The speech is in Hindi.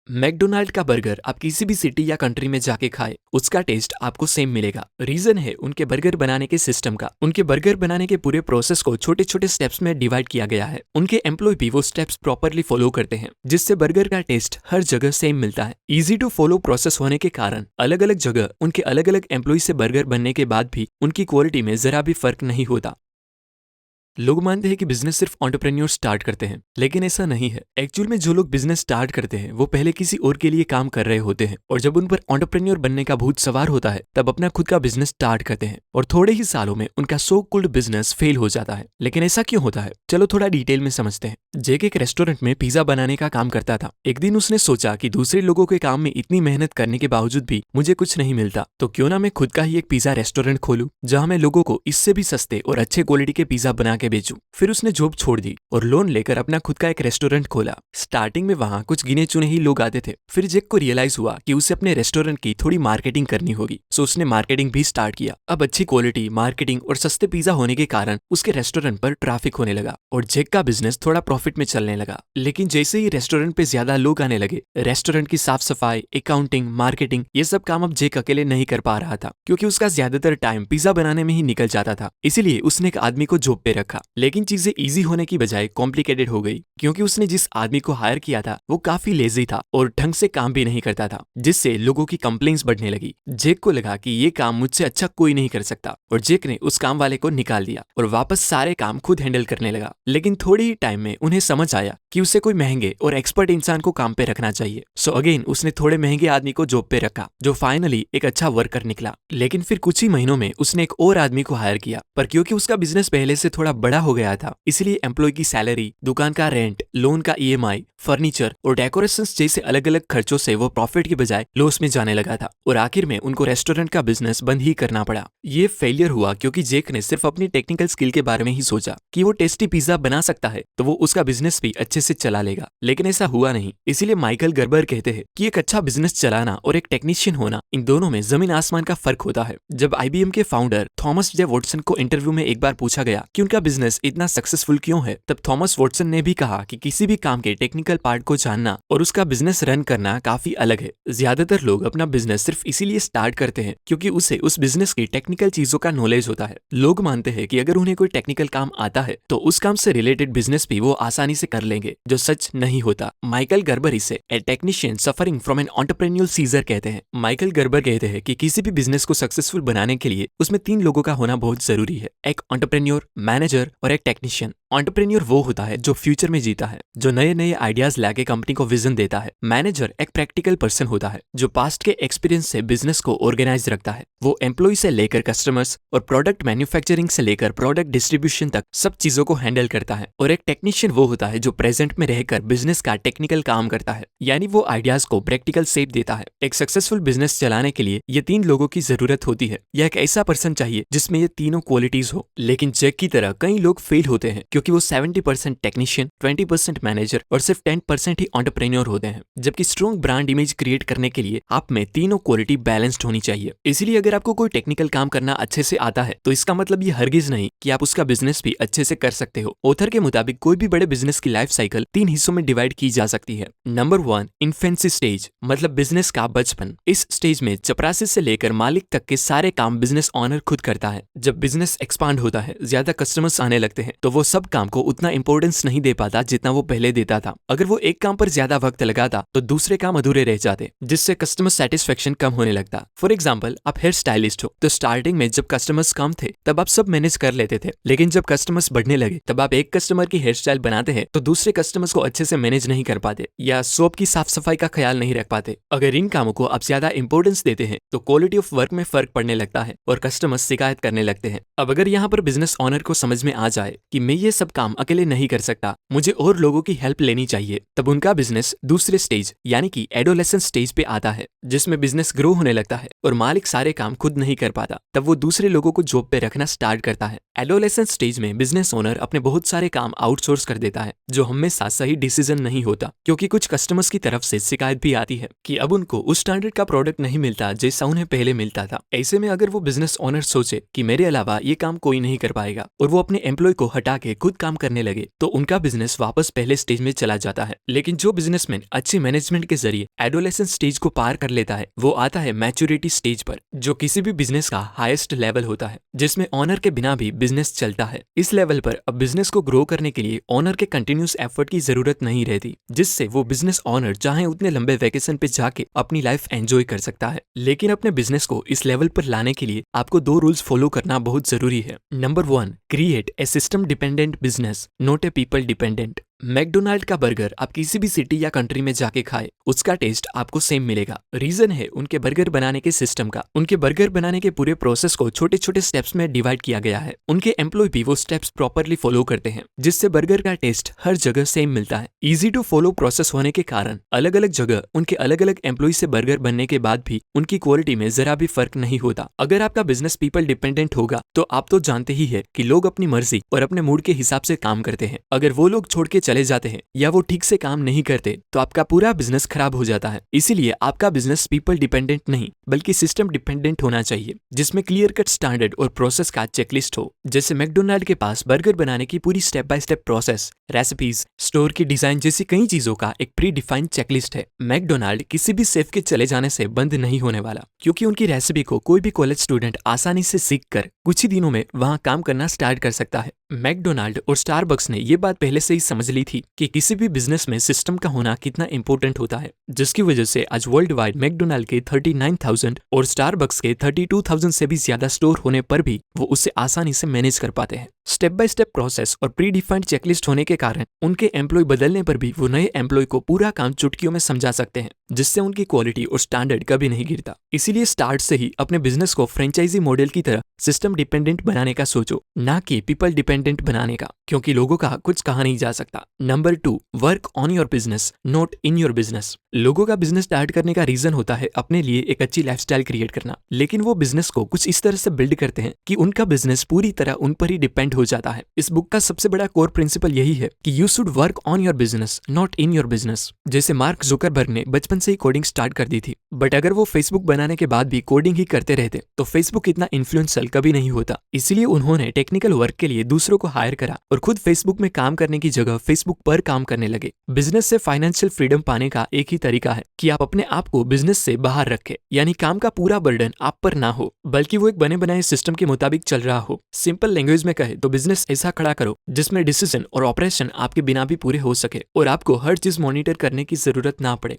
मैकडोनाल्ड का बर्गर आप किसी भी सिटी या कंट्री में जाके खाए, उसका टेस्ट आपको सेम मिलेगा। रीजन है उनके बर्गर बनाने के सिस्टम का। उनके बर्गर बनाने के पूरे प्रोसेस को छोटे छोटे स्टेप्स में डिवाइड किया गया है। उनके एम्प्लॉय भी वो स्टेप्स प्रॉपरली फॉलो करते हैं, जिससे बर्गर का टेस्ट हर जगह सेम मिलता है। इजी टू फॉलो प्रोसेस होने के कारण अलग अलग जगह उनके अलग अलग एम्प्लॉय से बर्गर बनने के बाद भी उनकी क्वालिटी में जरा भी फर्क नहीं होता। लोग मानते हैं कि बिजनेस सिर्फ एंटरप्रेन्योर स्टार्ट करते हैं, लेकिन ऐसा नहीं है। एक्चुअल में जो लोग बिजनेस स्टार्ट करते हैं वो पहले किसी और के लिए काम कर रहे होते हैं, और जब उन पर एंटरप्रेन्योर बनने का भूत सवार होता है तब अपना खुद का बिजनेस स्टार्ट करते हैं, और थोड़े ही सालों में उनका सो कॉल्ड बिजनेस फेल हो जाता है। लेकिन ऐसा क्यों होता है, चलो थोड़ा डिटेल में समझते हैं। जेक एक रेस्टोरेंट में पिज्जा बनाने का काम करता था। एक दिन उसने सोचा कि दूसरे लोगों के काम में इतनी मेहनत करने के बावजूद भी मुझे कुछ नहीं मिलता, तो क्यों ना मैं खुद का ही एक पिज्जा रेस्टोरेंट खोलूं, जहां मैं लोगों को इससे भी सस्ते और अच्छे क्वालिटी के पिज्जा बना के बेचूं। फिर उसने जॉब छोड़ दी और लोन लेकर अपना खुद का एक रेस्टोरेंट खोला। स्टार्टिंग में वहां कुछ गिने चुने ही लोग आते थे। फिर जेक को रियलाइज हुआ कि उसे अपने रेस्टोरेंट की थोड़ी मार्केटिंग करनी होगी, सो उसने मार्केटिंग भी स्टार्ट किया। अब अच्छी क्वालिटी, मार्केटिंग और सस्ते पिज्जा होने के कारण उसके रेस्टोरेंट पर ट्रैफिक होने लगा और जेक का बिजनेस थोड़ा प्रॉफिट में चलने लगा। लेकिन जैसे ही रेस्टोरेंट पे ज्यादा लोग आने लगे, रेस्टोरेंट की साफ सफाई, अकाउंटिंग, मार्केटिंग, ये सब काम अब जेक अकेले नहीं कर पा रहा था, क्योंकि उसका ज्यादातर टाइम पिज्जा बनाने में ही निकल जाता था। इसीलिए उसने एक आदमी को जॉब पे रखा। लेकिन चीजें इजी होने की बजाय कॉम्प्लिकेटेड हो गई, क्योंकि उसने जिस आदमी को हायर किया था वो काफी लेजी था और ढंग से काम भी नहीं करता था, जिससे लोगों की कंप्लेंट्स बढ़ने लगी। जेक को लगा कि ये काम मुझसे अच्छा कोई नहीं कर सकता, और जेक ने उस काम वाले को निकाल दिया और वापस सारे काम खुद हैंडल करने लगा। लेकिन थोड़ी ही टाइम में उन्हें समझ आया कि उसे कोई महंगे और एक्सपर्ट इंसान को काम पे रखना चाहिए। सो अगेन उसने थोड़े महंगे आदमी को जॉब पे रखा, जो फाइनली एक अच्छा वर्कर निकला। लेकिन फिर कुछ ही महीनों में उसने एक और आदमी को हायर किया, पर क्योंकि उसका बिजनेस पहले से थोड़ा बड़ा हो गया था, इसलिए एम्प्लॉय की सैलरी, दुकान का रेंट, लोन का ईएमआई, फर्नीचर और डेकोरेशंस जैसे अलग अलग खर्चों से वो प्रॉफिट की बजाय लॉस में जाने लगा था, और आखिर में उनको रेस्टोरेंट का बिजनेस बंद ही करना पड़ा। ये फेलियर हुआ क्योंकि जेक ने सिर्फ अपनी टेक्निकल स्किल के बारे में ही सोचा कि वो टेस्टी पिज्जा बना सकता है तो वो उसका बिजनेस भी अच्छे से चला लेगा। लेकिन ऐसा हुआ नहीं। इसीलिए माइकल गर्बर कहते हैं कि एक अच्छा बिजनेस चलाना और एक टेक्नीशियन होना, इन दोनों में जमीन आसमान का फर्क होता है। जब आईबीएम के फाउंडर थॉमस जे वॉटसन को इंटरव्यू में एक बार पूछा गया कि उनका बिजनेस इतना सक्सेसफुल क्यों है, तब थॉमस वॉटसन ने भी कहा कि किसी भी काम के टेक्निकल पार्ट को जानना और उसका बिजनेस रन करना काफी अलग है। ज्यादातर लोग अपना बिजनेस सिर्फ इसीलिए स्टार्ट करते हैं क्योंकि उसे उस बिजनेस की टेक्निकल चीजों का नॉलेज होता है। लोग मानते हैं कि अगर उन्हें कोई टेक्निकल काम आता है तो उस काम से रिलेटेड बिजनेस भी वो आसानी से कर लेंगे, जो सच नहीं होता। माइकल गर्बर इसे a technician suffering from an entrepreneur seizure कहते हैं। माइकल गर्बर कहते हैं कि किसी भी बिजनेस को सक्सेसफुल बनाने के लिए उसमें 3 लोगों का होना बहुत जरूरी है, एक एंटरप्रेन्योर, मैनेजर और एक टेक्नीशियन। एंटरप्रेन्योर वो होता है जो फ्यूचर में जीता है, जो नए नए आइडियाज लाके कंपनी को विजन देता है। मैनेजर एक प्रैक्टिकल पर्सन होता है जो पास्ट के एक्सपीरियंस से बिजनेस को ऑर्गेनाइज रखता है। वो एम्प्लॉय से लेकर कस्टमर्स और प्रोडक्ट मैन्युफैक्चरिंग से लेकर प्रोडक्ट डिस्ट्रीब्यूशन तक सब चीजों को हैंडल करता है। और एक टेक्नीशियन वो होता है जो प्रेजेंट में रहकर बिजनेस का टेक्निकल काम करता है, यानी वो आइडियाज को प्रैक्टिकल शेप देता है। एक सक्सेसफुल बिजनेस चलाने के लिए ये 3 लोगों की जरूरत होती है, या एक ऐसा पर्सन चाहिए जिसमें ये तीनों क्वालिटीज हो। लेकिन जेक की तरह कई लोग फेल होते हैं क्योंकि वो 70% टेक्नीशियन, 20% मैनेजर और सिर्फ 10% ही एंटरप्रेन्योर होते हैं। जबकि स्ट्रॉन्ग ब्रांड इमेज क्रिएट करने के लिए आप में तीनों क्वालिटी बैलेंस्ड होनी चाहिए। इसीलिए अगर आपको कोई टेक्निकल काम करना अच्छे से आता है तो इसका मतलब ये हरगिज नहीं कि आप उसका बिजनेस भी अच्छे से कर सकते हो। ऑथर के मुताबिक कोई भी बड़े बिजनेस की लाइफ साइकिल 3 हिस्सों में डिवाइड की जा सकती है। नंबर 1, इन्फेंसी स्टेज, मतलब बिजनेस का बचपन। इस स्टेज में चपरासी से लेकर मालिक तक के सारे काम बिजनेस ऑनर खुद करता है। जब बिजनेस एक्सपांड होता है, ज्यादा कस्टमर्स आने लगते हैं, तो वो सब काम को उतना इंपॉर्टेंस नहीं दे पाता जितना वो पहले देता था। अगर वो एक काम पर ज्यादा वक्त लगाता तो दूसरे काम अधूरे रह जाते, जिससे कस्टमर सेटिस्फेक्शन कम होने लगता। फॉर एग्जाम्पल, आप हेयर स्टाइलिस्ट हो तो स्टार्टिंग में जब कस्टमर्स कम थे तब आप सब मैनेज कर लेते थे, लेकिन जब कस्टमर्स बढ़ने लगे तब आप एक कस्टमर की हेयर स्टाइल बनाते हैं तो दूसरे कस्टमर्स को अच्छे से मैनेज नहीं कर पाते, या शॉप की साफ सफाई का ख्याल नहीं रख पाते। अगर इन कामों को आप ज्यादा इंपॉर्टेंस देते हैं तो क्वालिटी ऑफ वर्क में फर्क पड़ने लगता है और कस्टमर्स शिकायत करने लगते हैं। अब अगर यहाँ पर बिजनेस ऑनर को समझ में आ जाए कि मैं ये सब काम अकेले नहीं कर सकता, मुझे और लोगों की हेल्प लेनी चाहिए, तब उनका बिजनेस दूसरे स्टेज यानी कि एडोलेसेंस स्टेज पे आता है, जिसमें बिजनेस ग्रो होने लगता है और मालिक सारे काम खुद नहीं कर पाता। तब वो दूसरे लोगों को जॉब पे रखना स्टार्ट करता है। एडोलेसेंस स्टेज में बिजनेस ओनर अपने बहुत सारे काम आउटसोर्स कर देता है, जो हमेशा सही डिसीजन नहीं होता, क्योंकि कुछ कस्टमर्स की तरफ से शिकायत भी आती है कि अब उनको उस स्टैंडर्ड का प्रोडक्ट नहीं मिलता जैसा उन्हें पहले मिलता था। ऐसे में अगर वो बिजनेस ओनर सोचे कि मेरे अलावा ये काम कोई नहीं कर पाएगा और वो अपने एम्प्लॉय को हटा के खुद खुद काम करने लगे तो उनका बिजनेस वापस पहले स्टेज में चला जाता है। लेकिन जो बिजनेसमैन अच्छी मैनेजमेंट के जरिए एडोलेसेंस स्टेज को पार कर लेता है वो आता है मैच्योरिटी स्टेज पर, जो किसी भी बिजनेस का हाईएस्ट लेवल होता है जिसमें ऑनर के बिना भी बिजनेस चलता है। इस लेवल पर अब बिजनेस को ग्रो करने के लिए ऑनर के कंटिन्यूस एफर्ट की जरूरत नहीं रहती, जिससे वो बिजनेस ऑनर चाहे उतने लंबे वेकेशन पे जाके अपनी लाइफ एंजॉय कर सकता है। लेकिन अपने बिजनेस को इस लेवल पर लाने के लिए आपको 2 रूल्स फॉलो करना बहुत जरूरी है। Number 1, create a system dependent business, not a people dependent. McDonald का बर्गर आप किसी भी सिटी या कंट्री में जाके खाए उसका टेस्ट आपको सेम मिलेगा। रीजन है उनके बर्गर बनाने के सिस्टम का। उनके बर्गर बनाने के पूरे प्रोसेस को छोटे छोटे स्टेप्स में डिवाइड किया गया है। उनके एम्प्लॉय भी वो स्टेप्स प्रॉपरली फॉलो करते हैं, जिससे बर्गर का टेस्ट हर जगह सेम मिलता है। इजी टू फॉलो प्रोसेस होने के कारण अलग अलग जगह उनके अलग अलग एम्प्लॉय से बर्गर बनने के बाद भी उनकी क्वालिटी में जरा भी फर्क नहीं होता। अगर आपका बिजनेस पीपल डिपेंडेंट होगा तो आप तो जानते ही है कि लोग अपनी मर्जी और अपने मूड के हिसाब से काम करते हैं। अगर वो लोग छोड़ के चले जाते हैं या वो ठीक से काम नहीं करते तो आपका पूरा बिजनेस खराब हो जाता है। इसीलिए आपका बिजनेस पीपल डिपेंडेंट नहीं बल्कि सिस्टम डिपेंडेंट होना चाहिए, जिसमें क्लियर कट स्टैंडर्ड और प्रोसेस का चेकलिस्ट हो। जैसे मैकडोनाल्ड के पास बर्गर बनाने की पूरी step by step process, recipes, store की डिजाइन जैसी कई चीजों का एक प्री डिफाइंड चेकलिस्ट है। मैकडोनाल्ड किसी भी शेफ के चले जाने से बंद नहीं होने वाला, क्योंकि उनकी रेसिपी को कोई भी कॉलेज स्टूडेंट आसानी से सीख कर कुछ ही दिनों में वहां काम करना स्टार्ट कर सकता है। मैकडोनाल्ड और स्टारबक्स ने ये बात पहले से ही समझ ली थी कि किसी भी बिजनेस में सिस्टम का होना कितना इंपॉर्टेंट होता है, जिसकी वजह से आज वर्ल्ड वाइड मैकडोनाल्ड के 39,000 और स्टारबक्स के 32,000 से भी ज्यादा स्टोर होने पर भी वो उसे आसानी से मैनेज कर पाते हैं। स्टेप बाय स्टेप प्रोसेस और प्री डिफाइंड चेकलिस्ट होने के कारण उनके एम्प्लॉय बदलने पर भी वो नए एम्प्लॉय को पूरा काम चुटकियों में समझा सकते हैं, जिससे उनकी क्वालिटी और स्टैंडर्ड कभी नहीं गिरता। इसीलिए स्टार्ट से ही अपने बिजनेस को फ्रेंचाइजी मॉडल की तरह सिस्टम डिपेंडेंट बनाने का सोचो, ना कि पीपल डिपेंडेंट बनाने का, क्योंकि लोगों का कुछ कहा नहीं जा सकता। Number 2, work on your business, not in your business. लोगों का बिजनेस स्टार्ट करने का रीजन होता है अपने लिए एक अच्छी लाइफस्टाइल क्रिएट करना, लेकिन वो बिजनेस को कुछ इस तरह से बिल्ड करते हैं कि उनका बिजनेस पूरी तरह उन पर ही डिपेंड हो जाता है। इस बुक का सबसे बड़ा कोर प्रिंसिपल यही है कि you should work on your business, not in your business. जैसे मार्क जुकरबर्ग ने बचपन से ही कोडिंग स्टार्ट कर दी थी, बट अगर वो फेसबुक बनाने के बाद भी कोडिंग ही करते रहते तो फेसबुक इतना इन्फ्लुएंशियल कभी नहीं होता। इसलिए उन्होंने टेक्निकल वर्क के लिए दूसरों को हायर करा और खुद फेसबुक में काम करने की जगह फेसबुक पर काम करने लगे। बिजनेस से फाइनेंशियल फ्रीडम पाने का एक ही तरीका है कि आप अपने आप को बिजनेस से बाहर रखें, यानी काम का पूरा बर्डन आप पर ना हो, बल्कि वो एक बने बनाए सिस्टम के मुताबिक चल रहा हो। सिंपल लैंग्वेज में कहे तो बिजनेस ऐसा खड़ा करो जिसमें डिसीजन और ऑपरेशन आपके बिना भी पूरे हो सके और आपको हर चीज मॉनिटर करने की जरूरत ना पड़े।